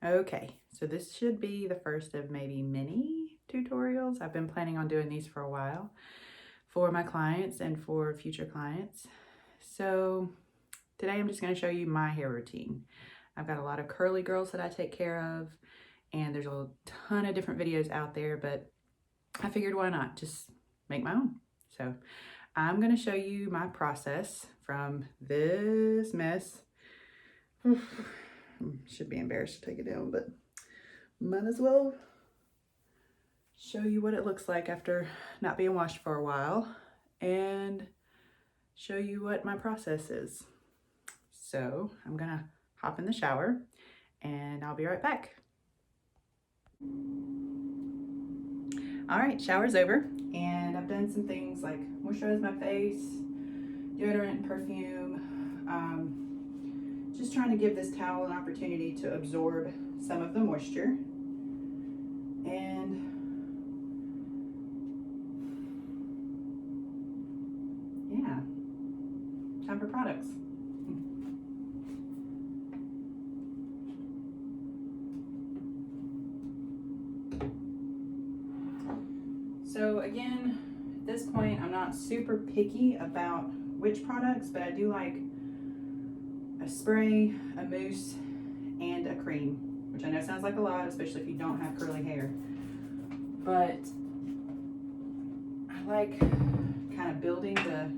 Okay, so this should be the first of maybe many tutorials. I've been planning on doing these for a while for my clients and for future clients. So today I'm just going to show you my hair routine. I've got a lot of curly girls that I take care of, and there's a ton of different videos out there, but I figured why not just make my own. So I'm going to show you my process from this mess. Should be embarrassed to take it down, but might as well show you what it looks like after not being washed for a while and show you what my process is. So I'm gonna hop in the shower and I'll be right back. All right, shower's over and I've done some things like moisturize my face, deodorant and perfume. Just trying to give this towel an opportunity to absorb some of the moisture. And yeah, time for products. So again, at this point, I'm not super picky about which products, but I do like a spray, a mousse, and a cream, which I know sounds like a lot, especially if you don't have curly hair. But I like kind of building the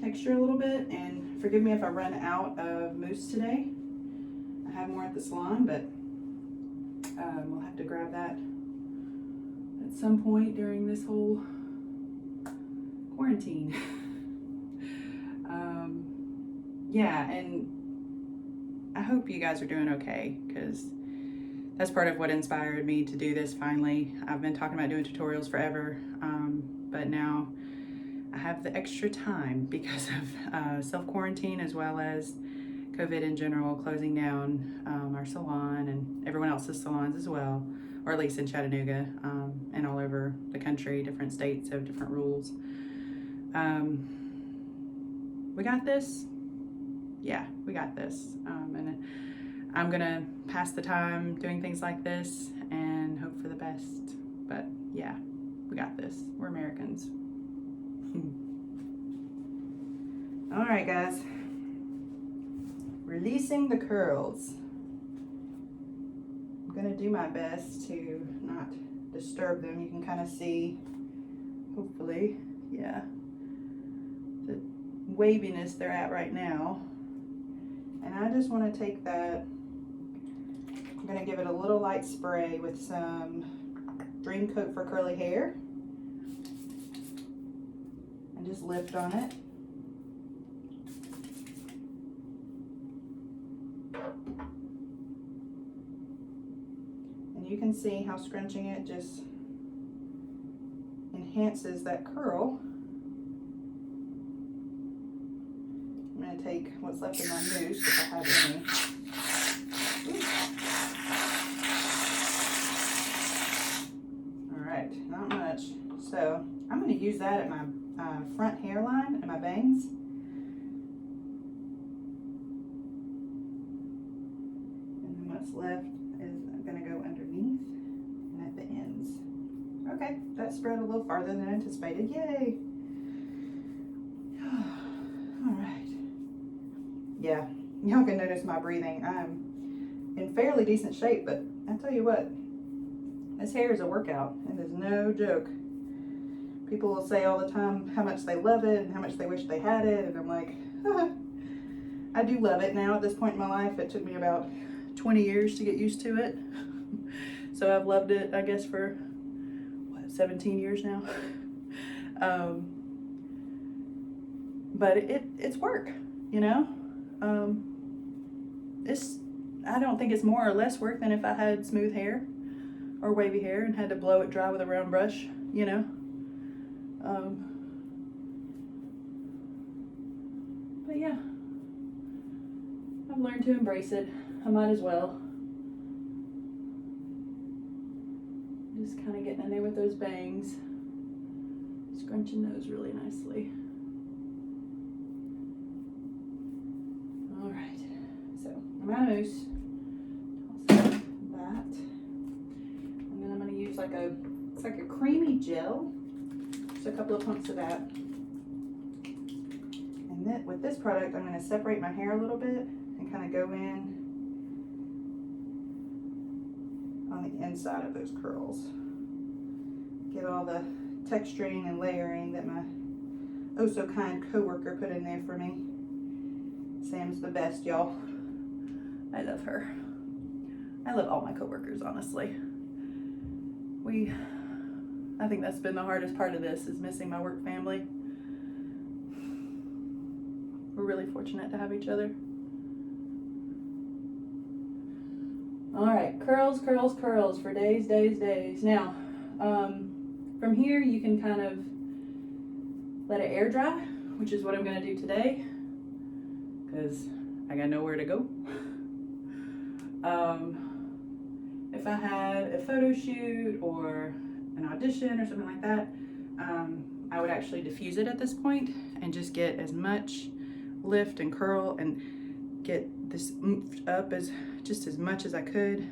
texture a little bit, and forgive me if I run out of mousse today. I have more at the salon, but we'll have to grab that at some point during this whole quarantine. Yeah, and I hope you guys are doing okay, because that's part of what inspired me to do this finally. I've been talking about doing tutorials forever, but now I have the extra time because of self-quarantine as well as COVID in general, closing down our salon and everyone else's salons as well, or at least in Chattanooga and all over the country. Different states have different rules. We got this. Yeah, we got this. And I'm gonna pass the time doing things like this and hope for the best. But yeah, we got this. We're Americans. All right, guys. Releasing the curls. I'm gonna do my best to not disturb them. You can kind of see, hopefully, yeah, the waviness they're at right now. And I just want to take that, I'm going to give it a little light spray with some Dream Coat for curly hair and just lift on it. And you can see how scrunching it just enhances that curl. I'm going to take what's left of my mousse, if I have any. All right, not much. So I'm going to use that at my front hairline and my bangs. And then what's left is I'm going to go underneath and at the ends. Okay, that spread a little farther than anticipated. Yay! All right. Yeah, y'all can notice my breathing. I'm in fairly decent shape, but I tell you what, this hair is a workout. It is no joke. People will say all the time how much they love it and how much they wish they had it, and I'm like, I do love it now at this point in my life. It took me about 20 years to get used to it. So I've loved it, I guess, for, 17 years now? But it's work, you know? I don't think it's more or less work than if I had smooth hair or wavy hair and had to blow it dry with a round brush, you know? But yeah, I've learned to embrace it. I might as well. Just kind of getting in there with those bangs, scrunching those really nicely. All right, so I'm out of mousse. it's like a creamy gel. Just a couple of pumps of that. And then with this product, I'm going to separate my hair a little bit and kind of go in on the inside of those curls. Get all the texturing and layering that my oh so kind coworker put in there for me. Sam's the best, y'all. I love her. I love all my coworkers, honestly. I think that's been the hardest part of this, is missing my work family. We're really fortunate to have each other. All right, curls, curls, curls for days, days, days. Now, from here you can kind of let it air dry, which is what I'm gonna do today, because I got nowhere to go. If I had a photo shoot or an audition or something like that, I would actually diffuse it at this point and just get as much lift and curl and get this oomphed up as much as I could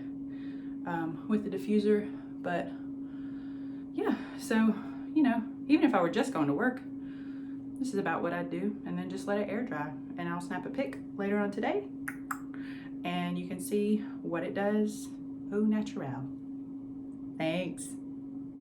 with the diffuser. But yeah, so you know, even if I were just going to work, this is about what I'd do, and then just let it air dry, and I'll snap a pic later on today and you can see what it does au naturel. Thanks.